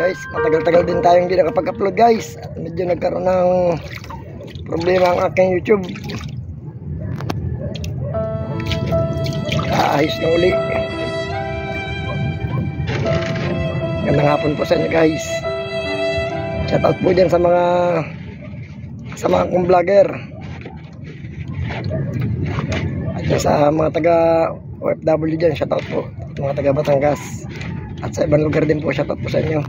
Guys, matagal-tagal din tayong hindi nakapag-upload guys. At medyo nagkaroon ng problema ang aking YouTube. Ayos na uli. Gandang hapon po sa inyo guys. Shoutout po dyan sa mga kong vlogger. At sa mga taga OFW dyan, shoutout po. Mga taga Batangas. At sa ibang lugar din po, shoutout po sa inyo.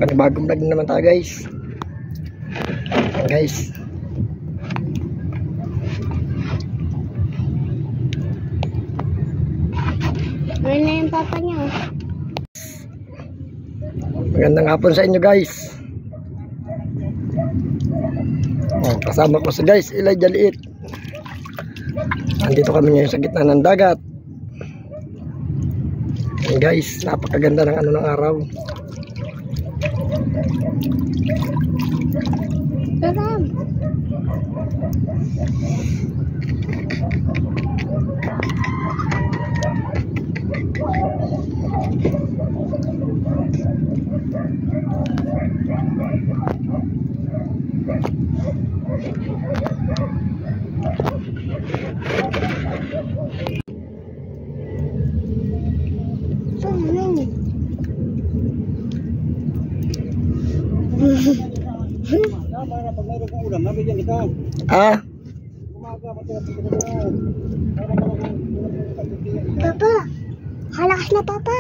Panibagong vlog naman tayo guys. Ayan guys. Ano na yung papa niya? Magandang hapon sa inyo guys. Kasama ko sa guys, Elijah Liit. Nandito kami ngayon sa gitna ng dagat. Ayan guys, napakaganda ng ng araw. Sarap. Papa, halakas na papa.